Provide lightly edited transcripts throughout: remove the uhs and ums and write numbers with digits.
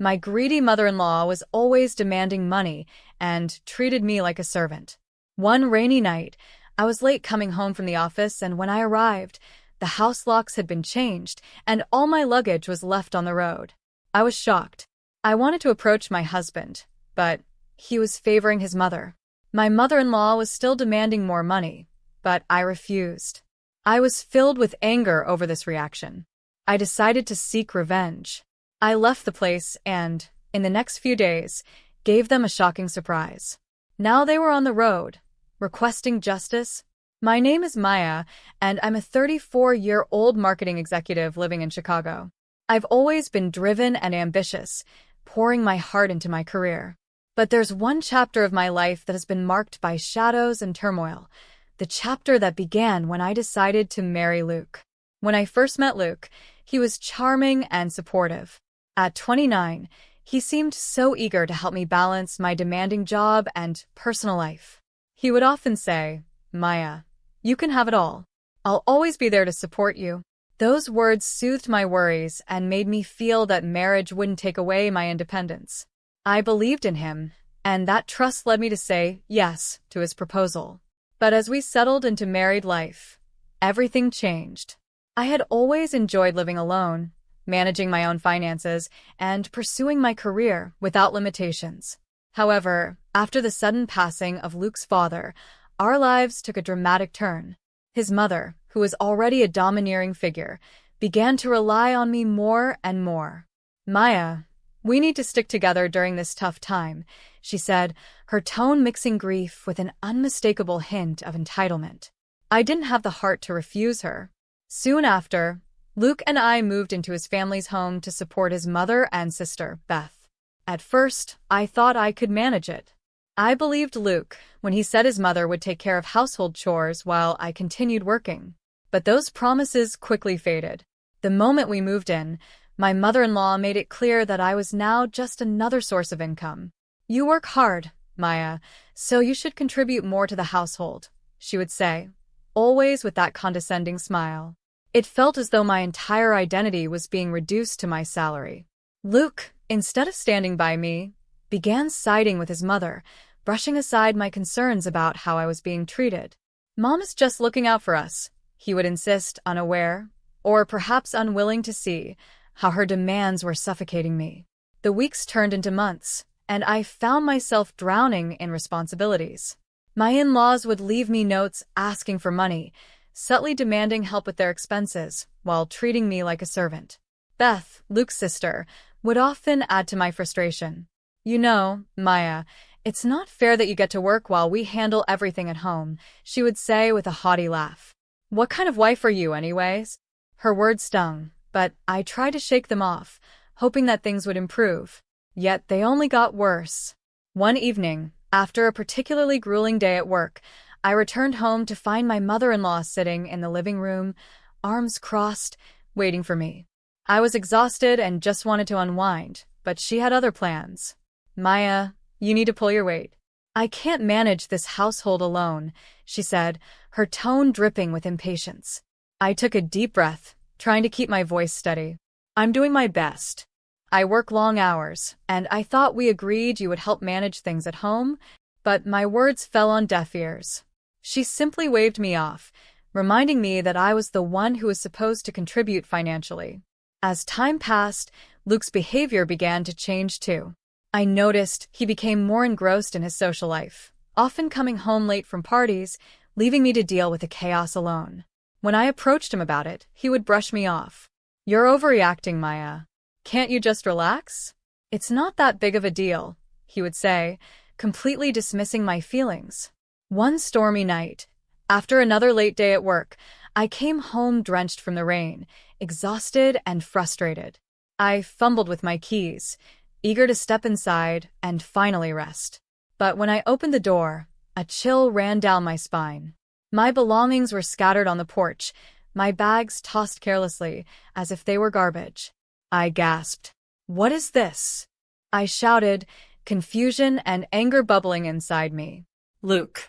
My greedy mother-in-law was always demanding money and treated me like a servant. One rainy night, I was late coming home from the office, and when I arrived, the house locks had been changed and all my luggage was left on the road. I was shocked. I wanted to approach my husband, but he was favoring his mother. My mother-in-law was still demanding more money, but I refused. I was filled with anger over this reaction. I decided to seek revenge. I left the place and, in the next few days, gave them a shocking surprise. Now they were on the road, requesting justice. My name is Maya, and I'm a 34-year-old marketing executive living in Chicago. I've always been driven and ambitious, pouring my heart into my career. But there's one chapter of my life that has been marked by shadows and turmoil, the chapter that began when I decided to marry Luke. When I first met Luke, he was charming and supportive. At 29, he seemed so eager to help me balance my demanding job and personal life. He would often say, "Maya, you can have it all. I'll always be there to support you." Those words soothed my worries and made me feel that marriage wouldn't take away my independence. I believed in him, and that trust led me to say yes to his proposal. But as we settled into married life, everything changed. I had always enjoyed living alone, managing my own finances, and pursuing my career without limitations. However, after the sudden passing of Luke's father, our lives took a dramatic turn. His mother, who was already a domineering figure, began to rely on me more and more. "Maya, we need to stick together during this tough time," she said, her tone mixing grief with an unmistakable hint of entitlement. I didn't have the heart to refuse her. Soon after, Luke and I moved into his family's home to support his mother and sister, Beth. At first, I thought I could manage it. I believed Luke when he said his mother would take care of household chores while I continued working. But those promises quickly faded. The moment we moved in, my mother-in-law made it clear that I was now just another source of income. "You work hard, Maya, so you should contribute more to the household," she would say, always with that condescending smile. It felt as though my entire identity was being reduced to my salary. Luke, instead of standing by me, began siding with his mother, brushing aside my concerns about how I was being treated. "Mom is just looking out for us," he would insist, unaware, or perhaps unwilling to see, how her demands were suffocating me. The weeks turned into months, and I found myself drowning in responsibilities. My in-laws would leave me notes asking for money, subtly demanding help with their expenses, while treating me like a servant. Beth, Luke's sister, would often add to my frustration. "You know, Maya, it's not fair that you get to work while we handle everything at home," she would say with a haughty laugh. "What kind of wife are you, anyways?" Her words stung, but I tried to shake them off, hoping that things would improve. Yet they only got worse. One evening, after a particularly grueling day at work, I returned home to find my mother-in-law sitting in the living room, arms crossed, waiting for me. I was exhausted and just wanted to unwind, but she had other plans. "Maya, you need to pull your weight. I can't manage this household alone," she said, her tone dripping with impatience. I took a deep breath, trying to keep my voice steady. "I'm doing my best. I work long hours, and I thought we agreed you would help manage things at home," but my words fell on deaf ears. She simply waved me off, reminding me that I was the one who was supposed to contribute financially. As time passed, Luke's behavior began to change too. I noticed he became more engrossed in his social life, often coming home late from parties, leaving me to deal with the chaos alone. When I approached him about it, he would brush me off. "You're overreacting, Maya. Can't you just relax? It's not that big of a deal," he would say, completely dismissing my feelings. One stormy night, after another late day at work, I came home drenched from the rain, exhausted and frustrated. I fumbled with my keys, eager to step inside and finally rest. But when I opened the door, a chill ran down my spine. My belongings were scattered on the porch, my bags tossed carelessly, as if they were garbage. I gasped. "What is this?" I shouted, confusion and anger bubbling inside me. "Luke,"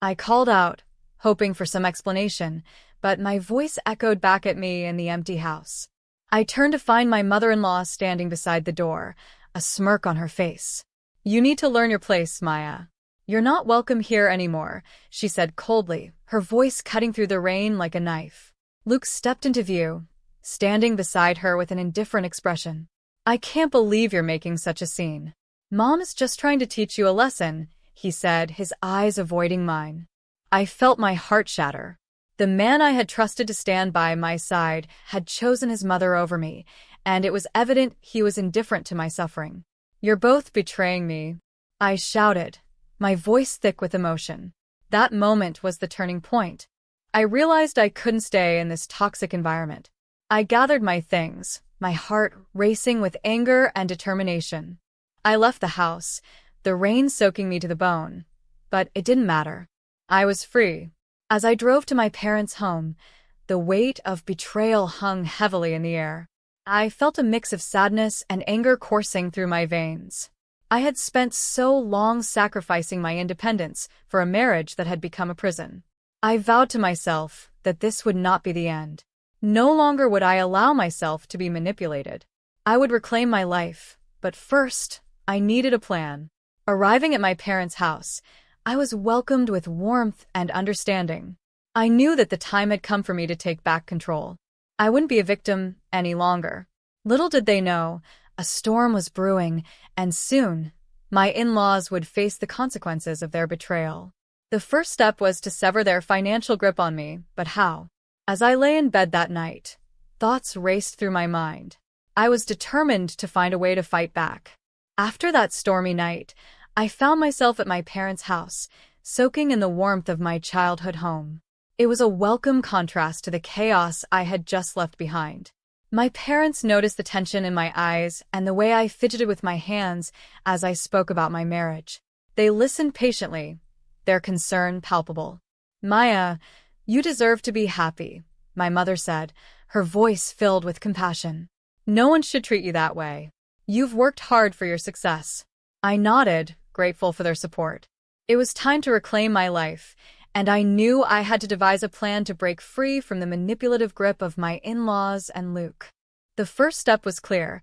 I called out, hoping for some explanation, but my voice echoed back at me in the empty house. I turned to find my mother-in-law standing beside the door, a smirk on her face. "You need to learn your place, Maya. You're not welcome here anymore," she said coldly, her voice cutting through the rain like a knife. Luke stepped into view, standing beside her with an indifferent expression. "I can't believe you're making such a scene." "Mom is just trying to teach you a lesson," he said, his eyes avoiding mine. I felt my heart shatter. The man I had trusted to stand by my side had chosen his mother over me, and it was evident he was indifferent to my suffering. "You're both betraying me," I shouted, my voice thick with emotion. That moment was the turning point. I realized I couldn't stay in this toxic environment. I gathered my things, my heart racing with anger and determination. I left the house, the rain soaking me to the bone. But it didn't matter. I was free. As I drove to my parents' home, the weight of betrayal hung heavily in the air. I felt a mix of sadness and anger coursing through my veins. I had spent so long sacrificing my independence for a marriage that had become a prison. I vowed to myself that this would not be the end. No longer would I allow myself to be manipulated. I would reclaim my life, but first, I needed a plan. Arriving at my parents' house, I was welcomed with warmth and understanding. I knew that the time had come for me to take back control. I wouldn't be a victim any longer. Little did they know, a storm was brewing, and soon, my in-laws would face the consequences of their betrayal. The first step was to sever their financial grip on me, but how? As I lay in bed that night, thoughts raced through my mind. I was determined to find a way to fight back. After that stormy night, I found myself at my parents' house, soaking in the warmth of my childhood home. It was a welcome contrast to the chaos I had just left behind. My parents noticed the tension in my eyes and the way I fidgeted with my hands as I spoke about my marriage. They listened patiently, their concern palpable. "Maya, you deserve to be happy," my mother said, her voice filled with compassion. "No one should treat you that way. You've worked hard for your success." I nodded, grateful for their support. It was time to reclaim my life, and I knew I had to devise a plan to break free from the manipulative grip of my in-laws and Luke. The first step was clear.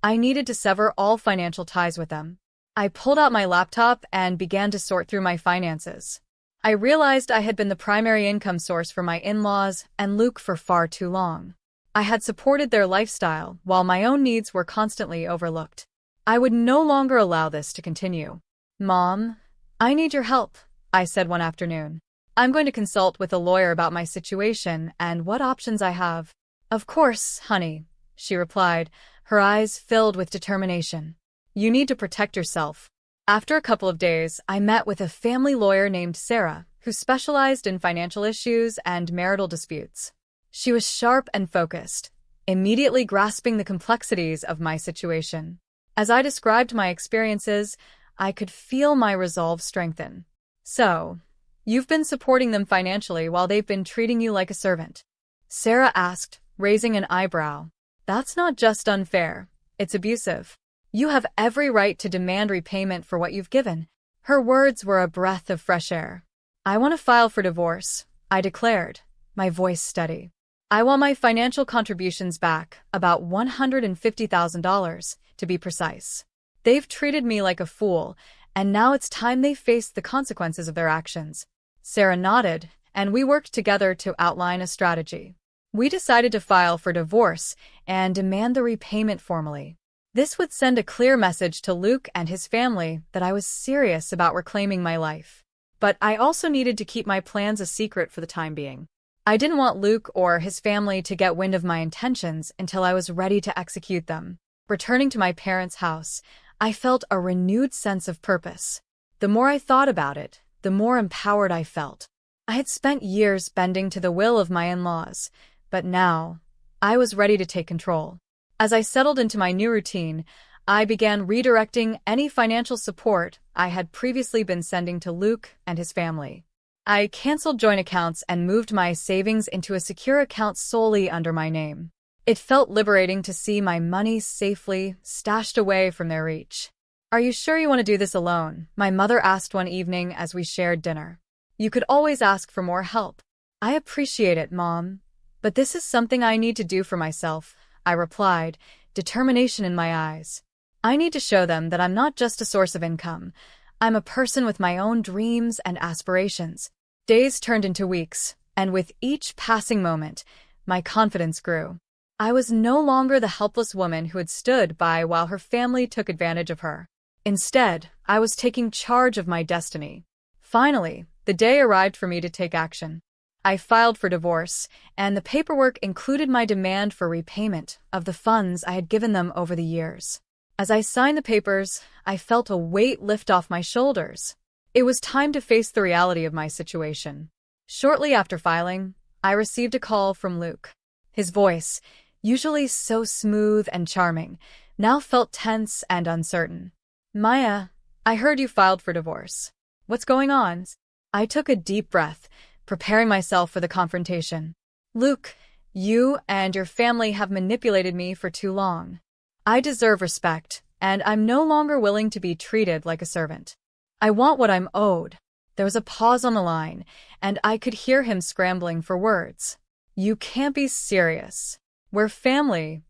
I needed to sever all financial ties with them. I pulled out my laptop and began to sort through my finances. I realized I had been the primary income source for my in-laws and Luke for far too long. I had supported their lifestyle while my own needs were constantly overlooked. I would no longer allow this to continue. "Mom, I need your help," I said one afternoon. "I'm going to consult with a lawyer about my situation and what options I have." "Of course, honey," she replied, her eyes filled with determination. "You need to protect yourself." After a couple of days, I met with a family lawyer named Sarah, who specialized in financial issues and marital disputes. She was sharp and focused, immediately grasping the complexities of my situation. As I described my experiences, I could feel my resolve strengthen. "So, you've been supporting them financially while they've been treating you like a servant?" Sarah asked, raising an eyebrow. "That's not just unfair, it's abusive. You have every right to demand repayment for what you've given." Her words were a breath of fresh air. "I want to file for divorce," I declared, my voice steady. "I want my financial contributions back, about $150,000, to be precise. They've treated me like a fool, and now it's time they faced the consequences of their actions." Sarah nodded, and we worked together to outline a strategy. We decided to file for divorce and demand the repayment formally. This would send a clear message to Luke and his family that I was serious about reclaiming my life. But I also needed to keep my plans a secret for the time being. I didn't want Luke or his family to get wind of my intentions until I was ready to execute them. Returning to my parents' house, I felt a renewed sense of purpose. The more I thought about it, the more empowered I felt. I had spent years bending to the will of my in-laws, but now, I was ready to take control. As I settled into my new routine, I began redirecting any financial support I had previously been sending to Luke and his family. I canceled joint accounts and moved my savings into a secure account solely under my name. It felt liberating to see my money safely stashed away from their reach. "Are you sure you want to do this alone?" my mother asked one evening as we shared dinner. "You could always ask for more help." "I appreciate it, Mom, but this is something I need to do for myself," I replied, determination in my eyes. I need to show them that I'm not just a source of income. I'm a person with my own dreams and aspirations. Days turned into weeks, and with each passing moment, my confidence grew. I was no longer the helpless woman who had stood by while her family took advantage of her. Instead, I was taking charge of my destiny. Finally, the day arrived for me to take action. I filed for divorce, and the paperwork included my demand for repayment of the funds I had given them over the years. As I signed the papers, I felt a weight lift off my shoulders. It was time to face the reality of my situation. Shortly after filing, I received a call from Luke. His voice, usually so smooth and charming, now felt tense and uncertain. "Maya, I heard you filed for divorce. What's going on?" I took a deep breath, preparing myself for the confrontation. "Luke, you and your family have manipulated me for too long. I deserve respect, and I'm no longer willing to be treated like a servant. I want what I'm owed." There was a pause on the line, and I could hear him scrambling for words. "You can't be serious. We're family."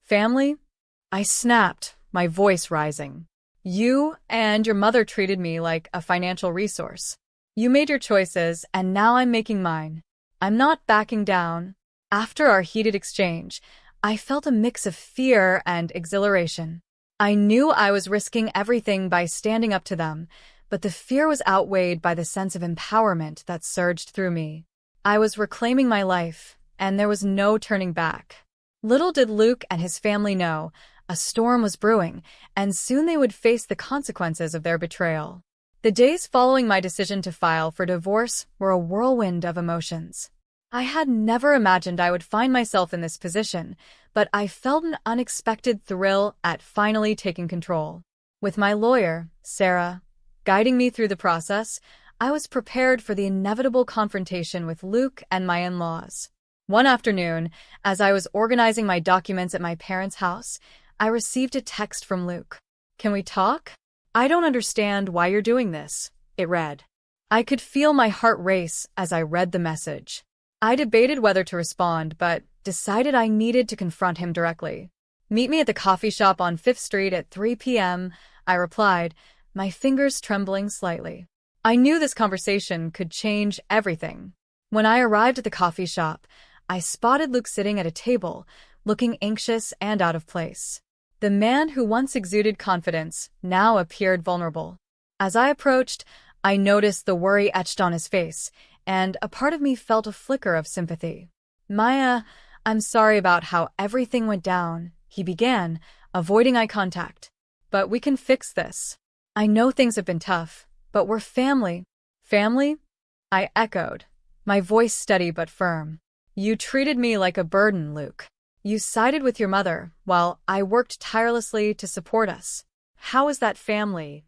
"Family?" I snapped, my voice rising. "You and your mother treated me like a financial resource. You made your choices, and now I'm making mine. I'm not backing down." After our heated exchange, I felt a mix of fear and exhilaration. I knew I was risking everything by standing up to them, but the fear was outweighed by the sense of empowerment that surged through me. I was reclaiming my life, and there was no turning back. Little did Luke and his family know, a storm was brewing, and soon they would face the consequences of their betrayal. The days following my decision to file for divorce were a whirlwind of emotions. I had never imagined I would find myself in this position, but I felt an unexpected thrill at finally taking control. With my lawyer, Sarah, guiding me through the process, I was prepared for the inevitable confrontation with Luke and my in-laws. One afternoon, as I was organizing my documents at my parents' house, I received a text from Luke. "Can we talk? I don't understand why you're doing this," it read. I could feel my heart race as I read the message. I debated whether to respond, but decided I needed to confront him directly. "Meet me at the coffee shop on 5th Street at 3 p.m., I replied, my fingers trembling slightly. I knew this conversation could change everything. When I arrived at the coffee shop, I spotted Luke sitting at a table, looking anxious and out of place. The man who once exuded confidence now appeared vulnerable. As I approached, I noticed the worry etched on his face, and a part of me felt a flicker of sympathy. "Maya, I'm sorry about how everything went down," he began, avoiding eye contact. "But we can fix this. I know things have been tough, but we're family." "Family?" I echoed, my voice steady but firm. "You treated me like a burden, Luke. You sided with your mother, while I worked tirelessly to support us. How is that family?"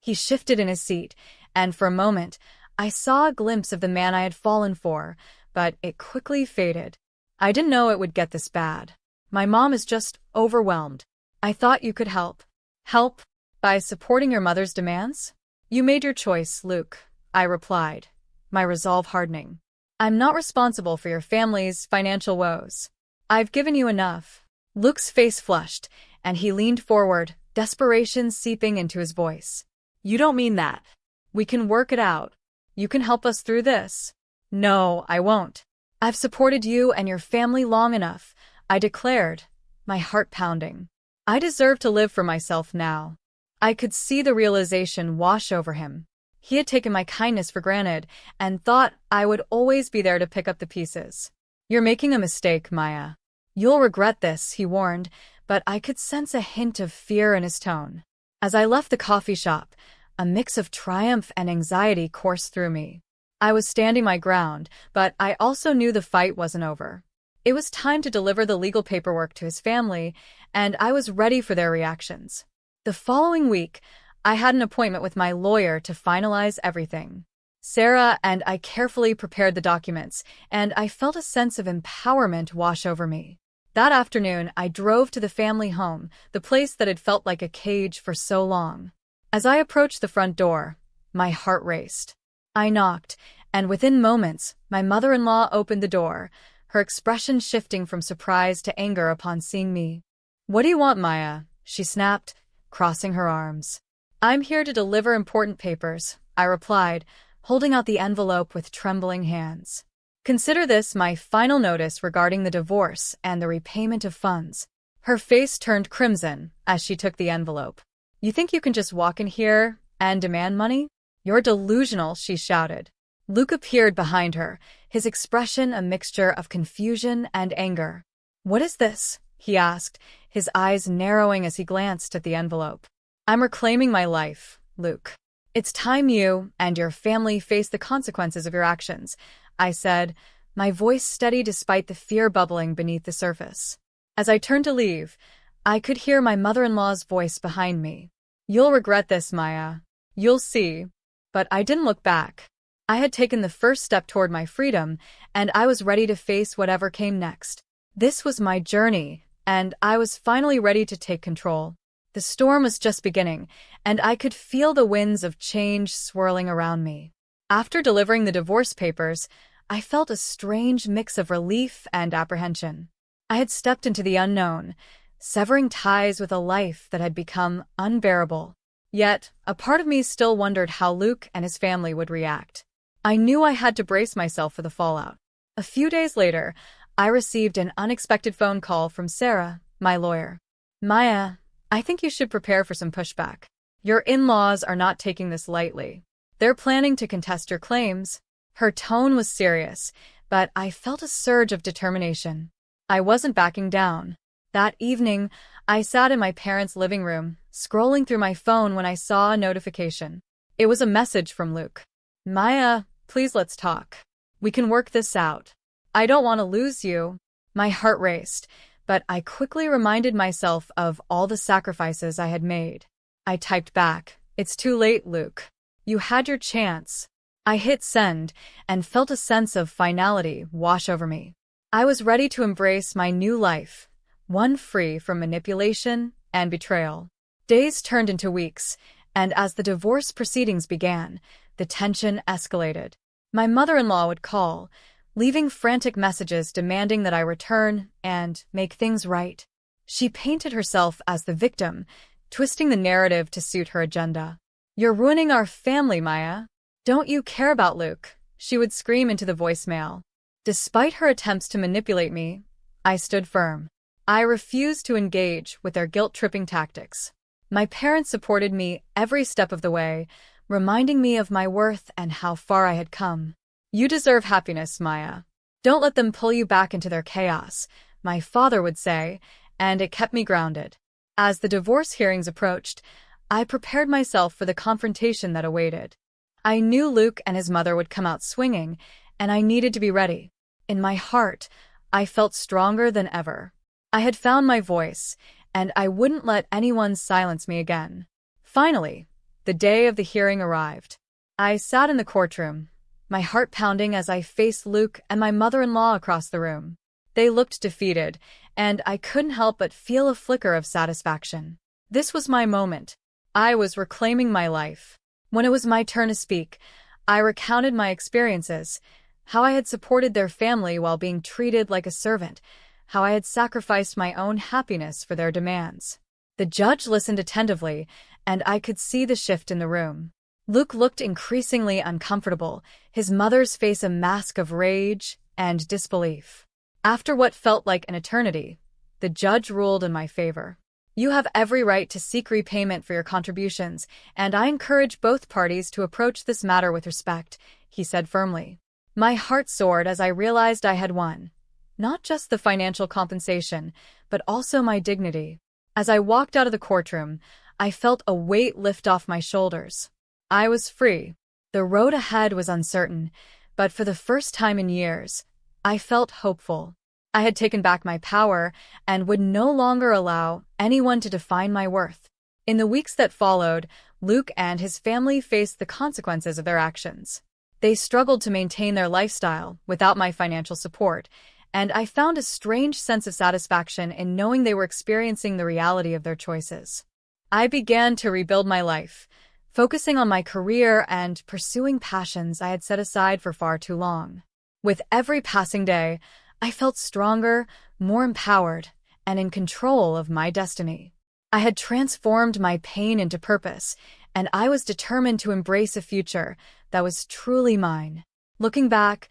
He shifted in his seat, and for a moment, I saw a glimpse of the man I had fallen for, but it quickly faded. "I didn't know it would get this bad. My mom is just overwhelmed. I thought you could help." "Help? By supporting your mother's demands?" "You made your choice, Luke," I replied, my resolve hardening. "I'm not responsible for your family's financial woes. I've given you enough." Luke's face flushed, and he leaned forward, desperation seeping into his voice. "You don't mean that. We can work it out. You can help us through this." "No, I won't. I've supported you and your family long enough," I declared, my heart pounding. I deserve to live for myself now. I could see the realization wash over him. He had taken my kindness for granted and thought I would always be there to pick up the pieces. "You're making a mistake, Maya. You'll regret this," he warned, but I could sense a hint of fear in his tone. As I left the coffee shop, a mix of triumph and anxiety coursed through me. I was standing my ground, but I also knew the fight wasn't over. It was time to deliver the legal paperwork to his family, and I was ready for their reactions. The following week, I had an appointment with my lawyer to finalize everything. Sarah and I carefully prepared the documents, and I felt a sense of empowerment wash over me. That afternoon, I drove to the family home, the place that had felt like a cage for so long. As I approached the front door, my heart raced. I knocked, and within moments, my mother-in-law opened the door, her expression shifting from surprise to anger upon seeing me. "What do you want, Maya?" she snapped, crossing her arms. "I'm here to deliver important papers," I replied, holding out the envelope with trembling hands. "Consider this my final notice regarding the divorce and the repayment of funds." Her face turned crimson as she took the envelope. "You think you can just walk in here and demand money? You're delusional," she shouted. Luke appeared behind her, his expression a mixture of confusion and anger. "What is this?" he asked, his eyes narrowing as he glanced at the envelope. "I'm reclaiming my life, Luke. It's time you and your family face the consequences of your actions," I said, my voice steady despite the fear bubbling beneath the surface. As I turned to leave, I could hear my mother-in-law's voice behind me. "You'll regret this, Maya. You'll see." But I didn't look back. I had taken the first step toward my freedom, and I was ready to face whatever came next. This was my journey, and I was finally ready to take control. The storm was just beginning, and I could feel the winds of change swirling around me. After delivering the divorce papers, I felt a strange mix of relief and apprehension. I had stepped into the unknown, severing ties with a life that had become unbearable. Yet, a part of me still wondered how Luke and his family would react. I knew I had to brace myself for the fallout. A few days later, I received an unexpected phone call from Sarah, my lawyer. "Maya, I think you should prepare for some pushback. Your in-laws are not taking this lightly. They're planning to contest your claims." Her tone was serious, but I felt a surge of determination. I wasn't backing down. That evening, I sat in my parents' living room, scrolling through my phone when I saw a notification. It was a message from Luke. "Maya, please let's talk. We can work this out. I don't want to lose you." My heart raced, but I quickly reminded myself of all the sacrifices I had made. I typed back, "It's too late, Luke. You had your chance." I hit send and felt a sense of finality wash over me. I was ready to embrace my new life, one free from manipulation and betrayal. Days turned into weeks, and as the divorce proceedings began, the tension escalated. My mother-in-law would call, leaving frantic messages demanding that I return and make things right. She painted herself as the victim, twisting the narrative to suit her agenda. "You're ruining our family, Maya. Don't you care about Luke?" she would scream into the voicemail. Despite her attempts to manipulate me, I stood firm. I refused to engage with their guilt-tripping tactics. My parents supported me every step of the way, reminding me of my worth and how far I had come. "You deserve happiness, Maya. Don't let them pull you back into their chaos," my father would say, and it kept me grounded. As the divorce hearings approached, I prepared myself for the confrontation that awaited. I knew Luke and his mother would come out swinging, and I needed to be ready. In my heart, I felt stronger than ever. I had found my voice, and I wouldn't let anyone silence me again. Finally, the day of the hearing arrived. I sat in the courtroom, my heart pounding as I faced Luke and my mother-in-law across the room. They looked defeated, and I couldn't help but feel a flicker of satisfaction. This was my moment. I was reclaiming my life. When it was my turn to speak, I recounted my experiences, how I had supported their family while being treated like a servant, how I had sacrificed my own happiness for their demands. The judge listened attentively, and I could see the shift in the room. Luke looked increasingly uncomfortable, his mother's face a mask of rage and disbelief. After what felt like an eternity, the judge ruled in my favor. "You have every right to seek repayment for your contributions, and I encourage both parties to approach this matter with respect," he said firmly. My heart soared as I realized I had won. Not just the financial compensation, but also my dignity. As I walked out of the courtroom, I felt a weight lift off my shoulders. I was free. The road ahead was uncertain, but for the first time in years, I felt hopeful. I had taken back my power and would no longer allow anyone to define my worth. In the weeks that followed, Luke and his family faced the consequences of their actions. They struggled to maintain their lifestyle without my financial support, and I found a strange sense of satisfaction in knowing they were experiencing the reality of their choices. I began to rebuild my life, focusing on my career and pursuing passions I had set aside for far too long. With every passing day, I felt stronger, more empowered, and in control of my destiny. I had transformed my pain into purpose, and I was determined to embrace a future that was truly mine. Looking back,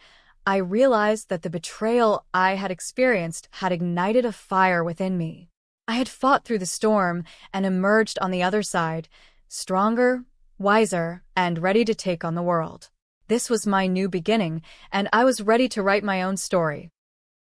I realized that the betrayal I had experienced had ignited a fire within me. I had fought through the storm and emerged on the other side, stronger, wiser, and ready to take on the world. This was my new beginning, and I was ready to write my own story,